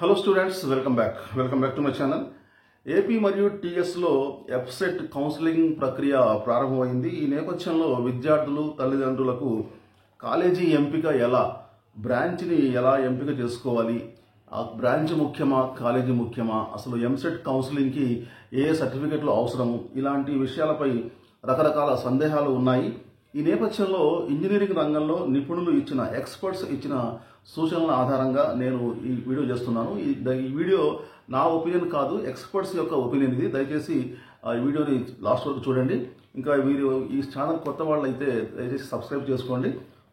Hello students, welcome back to my channel. AP మరియు టీఎస్లో ఎఫ్సెట్ counselling ప్రక్రియ ప్రారంభమైంది. ఈ నేపథ్యంలో విద్యార్థులు, తల్లిదండ్రులకు కాలేజీ ఎంపిక బ్రాంచ్ని ఎలా ఎంపిక చేసుకోవాలి, ఆ బ్రాంచ్ ముఖ్యమా, కాలేజీ ముఖ్యమా, అసలు ఎంసెట్ కౌన్సిలింగ్కి ఏ సర్టిఫికెట్లు అవసరము, ఇలాంటి విషయాలపై రకరకాల సందేహాలు ఉన్నాయి. ఈ నేపథ్యంలో ఇంజనీరింగ్ రంగంలో నిపుణులు ఇచ్చిన, ఎక్స్పర్ట్స్ ఇచ్చిన సూచనల ఆధారంగా నేను ఈ వీడియో చేస్తున్నాను. ఈ వీడియో నా ఒపీనియన్ కాదు, ఎక్స్పర్ట్స్ యొక్క ఒపీనియన్ ఇది. దయచేసి ఈ వీడియోని లాస్ట్ వరకు చూడండి. ఇంకా మీరు ఈ ఛానల్ కొత్త వాళ్ళు అయితే దయచేసి సబ్స్క్రైబ్ చేసుకోండి.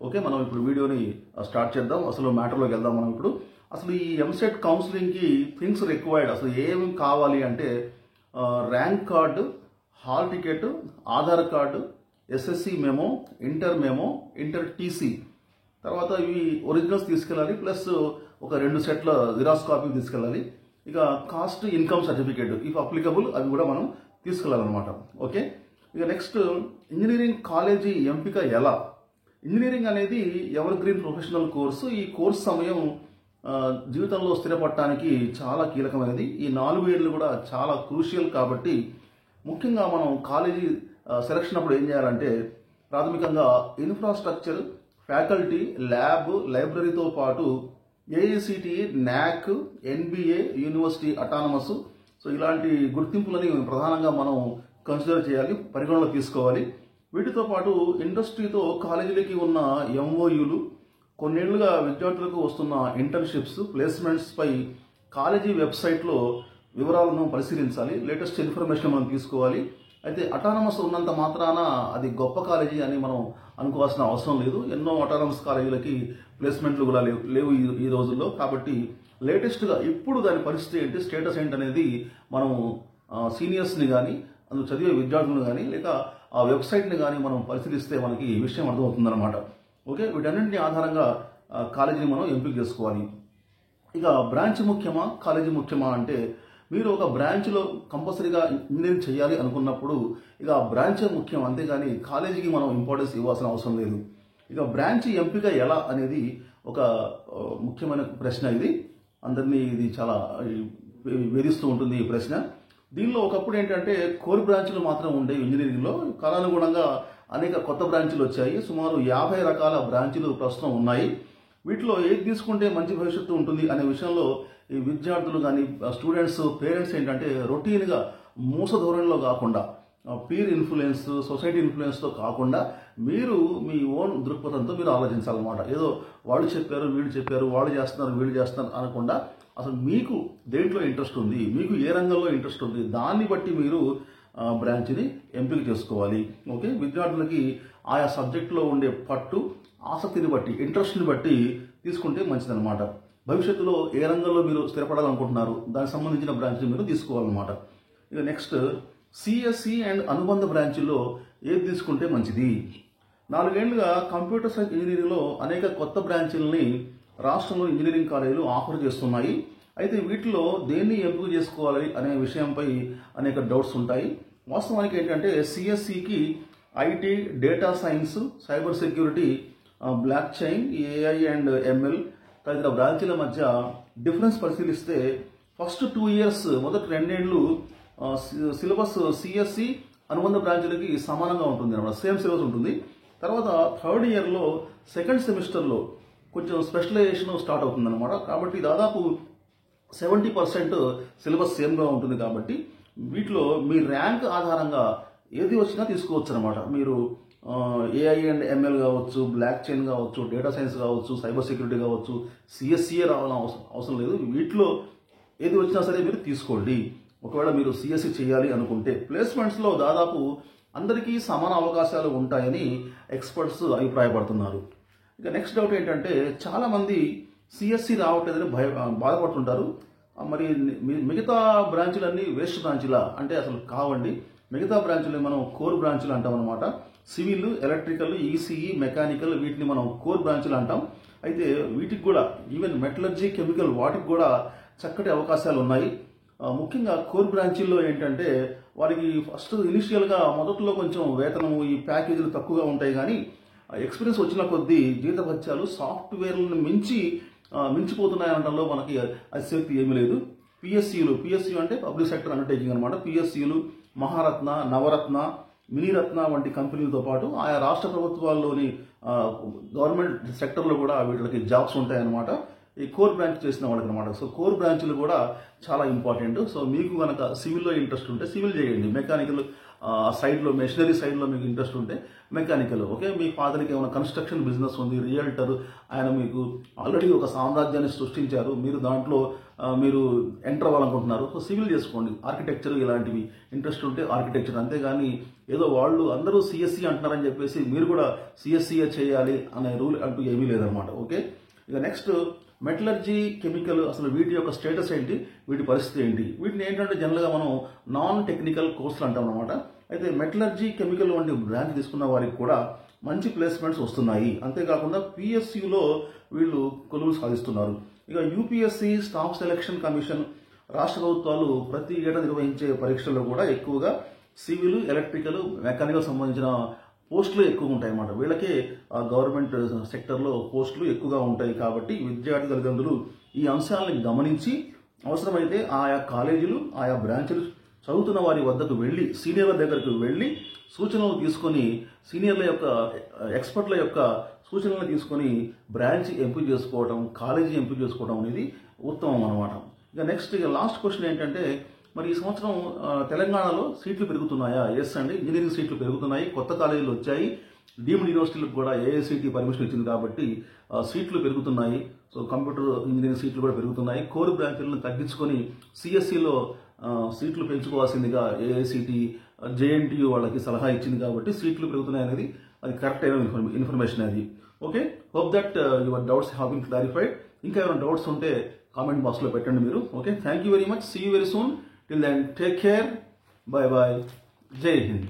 ఓకే, మనం ఇప్పుడు వీడియోని స్టార్ట్ చేద్దాం. అసలు మ్యాటర్లోకి వెళ్దాం. మనం ఇప్పుడు అసలు ఈ ఎంసెట్ కౌన్సిలింగ్కి థింగ్స్ రిక్వైర్డ్, అసలు ఏం కావాలి అంటే rank card, hall ticket, Aadhaar card, SSC memo, inter TC, తర్వాత ఇవి ఒరిజినల్స్ తీసుకెళ్ళాలి, ప్లస్ ఒక 2 సెట్ల జిరాక్స్ కాపీ తీసుకెళ్ళాలి. ఇక cost, income certificate if applicable అవి కూడా మనం తీసుకెళ్ళాలన్నమాట. ఓకే, ఇక నెక్స్ట్ ఇంజనీరింగ్ కాలేజీ ఎంపిక ఎలా. ఇంజనీరింగ్ అనేది ఎవర్ గ్రీన్ ప్రొఫెషనల్ కోర్సు. ఈ కోర్సు సమయం జీవితంలో స్థిరపడటానికి చాలా కీలకమైనది. ఈ 4 ఏళ్ళు కూడా చాలా క్రూషియల్ కాబట్టి ముఖ్యంగా మనం కాలేజీ సెలక్షన్ అప్పుడు ఏం చేయాలంటే ప్రాథమికంగా ఇన్ఫ్రాస్ట్రక్చర్, ఫ్యాకల్టీ, ల్యాబ్, లైబ్రరీతో పాటు AICTE, NAAC, NBA, university autonomous, so ఇలాంటి గుర్తింపులని ప్రధానంగా మనం కన్సిడర్ చేయాలి, పరిగణలో తీసుకోవాలి. వీటితో పాటు ఇండస్ట్రీతో కాలేజీలకి ఉన్న ఎంఓయూలు, కొన్నేళ్లుగా విద్యార్థులకు వస్తున్న ఇంటర్న్షిప్స్, ప్లేస్మెంట్స్ పై కాలేజీ వెబ్సైట్లో వివరాలను పరిశీలించాలి. లేటెస్ట్ ఇన్ఫర్మేషన్ మనం తీసుకోవాలి. అయితే అటానమస్ ఉన్నంత మాత్రాన అది గొప్ప కాలేజీ అని మనం అనుకోవాల్సిన అవసరం లేదు. ఎన్నో అటానమస్ కాలేజీలకి ప్లేస్మెంట్లు కూడా లేవు ఈ రోజుల్లో. కాబట్టి లేటెస్ట్గా ఇప్పుడు దాని పరిస్థితి ఏంటి, స్టేటస్ ఏంటి అనేది మనము సీనియర్స్ని కానీ, అందులో చదివే విద్యార్థులను కానీ, లేక ఆ వెబ్సైట్ని కానీ మనం పరిశీలిస్తే మనకి ఈ విషయం అర్థమవుతుందన్నమాట. ఓకే, వీటన్నింటినీ ఆధారంగా కాలేజీని మనం ఎంపిక చేసుకోవాలి. ఇక బ్రాంచ్ ముఖ్యమా, కాలేజీ ముఖ్యమా అంటే మీరు ఒక బ్రాంచ్లో కంపల్సరీగా ఇంజనీరింగ్ చేయాలి అనుకున్నప్పుడు ఇక ఆ బ్రాంచే ముఖ్యం, అంతేగాని కాలేజీకి మనం ఇంపార్టెన్స్ ఇవ్వాల్సిన అవసరం లేదు. ఇక బ్రాంచ్ ఎంపిక ఎలా అనేది ఒక ముఖ్యమైన ప్రశ్న. అందరినీ ఇది చాలా వేధిస్తూ ఉంటుంది ఈ ప్రశ్న. దీనిలో ఒకప్పుడు ఏంటంటే కోర్ బ్రాంచ్లు మాత్రం ఉండేవి ఇంజనీరింగ్లో. కాలానుగుణంగా అనేక కొత్త బ్రాంచ్లు వచ్చాయి. సుమారు 50 రకాల బ్రాంచ్లు ప్రస్తుతం ఉన్నాయి. వీటిలో ఏది తీసుకుంటే మంచి భవిష్యత్తు ఉంటుంది అనే విషయంలో ఈ విద్యార్థులు కానీ, స్టూడెంట్స్, పేరెంట్స్ ఏంటంటే రొటీన్గా మూస ధోరణిలో కాకుండా, పీర్ ఇన్ఫ్లుయెన్స్, సొసైటీ ఇన్ఫ్లుయెన్స్తో కాకుండా మీరు మీ ఓన్ దృక్పథంతో మీరు ఆలోచించాలన్నమాట. ఏదో వాళ్ళు చెప్పారు, వీళ్ళు చెప్పారు, వాళ్ళు చేస్తున్నారు, వీళ్ళు చేస్తున్నారు అనకుండా అసలు మీకు దేంట్లో ఇంట్రెస్ట్ ఉంది, మీకు ఏ రంగంలో ఇంట్రెస్ట్ ఉంది, దాన్ని బట్టి మీరు బ్రాంచ్ని ఎంపిక చేసుకోవాలి. ఓకే, విద్యార్థులకి ఆయా సబ్జెక్టులో ఉండే పట్టు, ఆసక్తిని బట్టి, ఇంట్రెస్ట్ని బట్టి తీసుకుంటే మంచిదన్నమాట. భవిష్యత్తులో ఏ రంగంలో మీరు స్థిరపడాలనుకుంటున్నారు, దానికి సంబంధించిన బ్రాంచ్ని మీరు తీసుకోవాలన్నమాట. ఇక నెక్స్ట్ సిఎస్సి అండ్ అనుబంధ బ్రాంచ్ల్లో ఏది తీసుకుంటే మంచిది. 4 ఏళ్లుగా కంప్యూటర్ సైన్స్ ఇంజనీరింగ్లో అనేక కొత్త బ్రాంచీలని రాష్ట్రంలో ఇంజనీరింగ్ కాలేజీలు ఆఫర్ చేస్తున్నాయి. అయితే వీటిలో దేన్ని ఎంపిక చేసుకోవాలి అనే విషయంపై అనేక డౌట్స్ ఉంటాయి. వాస్తవానికి ఏంటంటే సిఎస్సికి IT, data science, cyber security, blockchain, AI and ML తదితర బ్రాంచీల మధ్య డిఫరెన్స్ పరిశీలిస్తే ఫస్ట్ 2 ఇయర్స్, మొదటి 2 ఏళ్ళు సిలబస్ సిఎస్సి అనుబంధ బ్రాంచీలకి సమానంగా ఉంటుంది అన్నమాట, సేమ్ సిలబస్ ఉంటుంది. తర్వాత 3rd ఇయర్లో సెకండ్ సెమిస్టర్లో కొంచెం స్పెషలైజేషన్ స్టార్ట్ అవుతుంది అనమాట. కాబట్టి దాదాపు 70% సిలబస్ సేమ్గా ఉంటుంది. కాబట్టి వీటిలో మీ ర్యాంక్ ఆధారంగా ఏది వచ్చినా తీసుకోవచ్చు అనమాట. మీరు ఏఐ అండ్ ఎంఎల్ కావచ్చు, బ్లాక్ చైన్ కావచ్చు, డేటా సైన్స్ కావచ్చు, సైబర్ సెక్యూరిటీ కావచ్చు, సిఎస్సిఏ రావాలని అవసరం లేదు. వీటిలో ఏది వచ్చినా సరే మీరు తీసుకోండి. ఒకవేళ మీరు సిఎస్సి చేయాలి అనుకుంటే ప్లేస్మెంట్స్లో దాదాపు అందరికీ సమాన అవకాశాలు ఉంటాయని ఎక్స్పర్ట్స్ అభిప్రాయపడుతున్నారు. ఇక నెక్స్ట్ డౌట్ ఏంటంటే చాలామంది సిఎస్సి రావట్లేదని బాధపడుతుంటారు. మరి మిగతా బ్రాంచులన్నీ వేస్ట్ బ్రాంచులా అంటే అసలు కావండి. మిగతా బ్రాంచులు మనం కోర్ బ్రాంచులు అంటాం అనమాట. సివిల్, ఎలక్ట్రికల్, ఈసీఈ, మెకానికల్ వీటిని మనం కోర్ బ్రాంచులు అంటాం. అయితే వీటికి కూడా ఈవెన్ మెటలర్జీ, కెమికల్ వాటికి కూడా చక్కటి అవకాశాలు ఉన్నాయి. ముఖ్యంగా కోర్ బ్రాంచీల్లో ఏంటంటే వారికి ఫస్ట్ ఇనిషియల్గా మొదట్లో కొంచెం వేతనము, ఈ ప్యాకేజీలు తక్కువగా ఉంటాయి. కానీ ఎక్స్పీరియన్స్ వచ్చిన కొద్దీ జీతభత్యాలు సాఫ్ట్వేర్లను మించి మించిపోతున్నాయి అనడంలో మనకి అతిశక్తి ఏమీ లేదు. పిఎస్యు అంటే పబ్లిక్ సెక్టర్ అండర్టేకింగ్ అనమాట. పిఎస్యులు, మహారత్న, నవరత్న, మినీరత్న వంటి కంపెనీలతో పాటు ఆయా రాష్ట్ర ప్రభుత్వాల్లోని గవర్నమెంట్ సెక్టర్లో కూడా వీటికి జాబ్స్ ఉంటాయన్నమాట. ఈ కోర్ బ్రాంచ్ చేసిన వాళ్ళకి అనమాట. సో కోర్ బ్రాంచ్లు కూడా చాలా ఇంపార్టెంట్. సో మీకు కనుక సివిల్లో ఇంట్రెస్ట్ ఉంటే సివిల్ చేయండి. మెకానికల్ సైడ్లో, మెషినరీ సైడ్లో మీకు ఇంట్రెస్ట్ ఉంటే మెకానికల్. ఓకే, మీ ఫాదర్కి ఏమైనా కన్స్ట్రక్షన్ బిజినెస్ ఉంది, రియల్టర్, ఆయన మీకు ఆల్రెడీ ఒక సామ్రాజ్యాన్ని సృష్టించారు, మీరు దాంట్లో మీరు ఎంటర్ అవ్వాలనుకుంటున్నారు, సో సివిల్ చేసుకోండి. ఆర్కిటెక్చర్ ఇలాంటివి ఇంట్రెస్ట్ ఉంటే ఆర్కిటెక్చర్. అంతేగాని ఏదో వాళ్ళు అందరూ సిఎస్సి అంటున్నారని చెప్పేసి మీరు కూడా సిఎస్సిఏ చేయాలి అనే రూల్ అంటూ ఏమీ లేదనమాట. ఓకే, ఇక నెక్స్ట్ మెటలర్జీ, కెమికల్, అసలు వీటి యొక్క స్టేటస్ ఏంటి, వీటి పరిస్థితి ఏంటి? వీటిని ఏంటంటే జనరల్గా మనం నాన్ టెక్నికల్ కోర్సులు అంటాం అనమాట. అయితే మెటలర్జీ, కెమికల్ వంటి బ్రాంచ్ తీసుకున్న వారికి కూడా మంచి ప్లేస్మెంట్స్ వస్తున్నాయి. అంతేకాకుండా పిఎస్యులో వీళ్ళు కొలువులు సాధిస్తున్నారు. ఇక యూపీఎస్సీ, స్టాఫ్ సెలక్షన్ కమిషన్, రాష్ట్ర ప్రభుత్వాలు ప్రతి ఏటా నిర్వహించే పరీక్షల్లో కూడా ఎక్కువగా సివిల్, ఎలక్ట్రికల్, మెకానికల్ సంబంధించిన పోస్టులు ఎక్కువ ఉంటాయి అన్నమాట. వీళ్ళకే గవర్నమెంట్ సెక్టర్లో పోస్టులు ఎక్కువగా ఉంటాయి. కాబట్టి విద్యార్థి తల్లిదండ్రులు ఈ అంశాలను గమనించి అవసరమైతే ఆయా కాలేజీలు, ఆయా బ్రాంచ్లు చదువుతున్న వారి వద్దకు వెళ్ళి, సీనియర్ల దగ్గరకు వెళ్ళి సూచనలు తీసుకొని, సీనియర్ల యొక్క ఎక్స్పర్ట్ల యొక్క సూచనలు తీసుకొని బ్రాంచ్ ఎంపిక చేసుకోవడం, కాలేజీ ఎంపిక చేసుకోవడం అనేది ఉత్తమం అనమాట. ఇక నెక్స్ట్ లాస్ట్ క్వశ్చన్ ఏంటంటే, మరి ఈ సంవత్సరం తెలంగాణలో సీట్లు పెరుగుతున్నాయా? ఎస్ అండి, ఇంజనీరింగ్ సీట్లు పెరుగుతున్నాయి. కొత్త కాలేజీలు వచ్చాయి. డీమ్డ్ యూనివర్సిటీలకు కూడా ఏఐసిటి పర్మిషన్ ఇచ్చింది కాబట్టి సీట్లు పెరుగుతున్నాయి. సో కంప్యూటర్ ఇంజనీరింగ్ సీట్లు కూడా పెరుగుతున్నాయి. కోర్ బ్రాంచ్లను తగ్గించుకొని సిఎస్సిలో సీట్లు పెంచుకోవాల్సిందిగా ఏఐసిటి, జేఎన్టీయూ వాళ్ళకి సలహా ఇచ్చింది కాబట్టి సీట్లు పెరుగుతున్నాయి అనేది అది కరెక్ట్ అయిన ఇన్ఫర్మేషన్ అది. Okay, hope that your doubts have been clarified. ఇంకా ఏమైనా డౌట్స్ ఉంటే కామెంట్ బాక్స్లో పెట్టండి మీరు. Okay, thank you very much. See you very soon. Till then, take care. Bye bye. Jai Hind.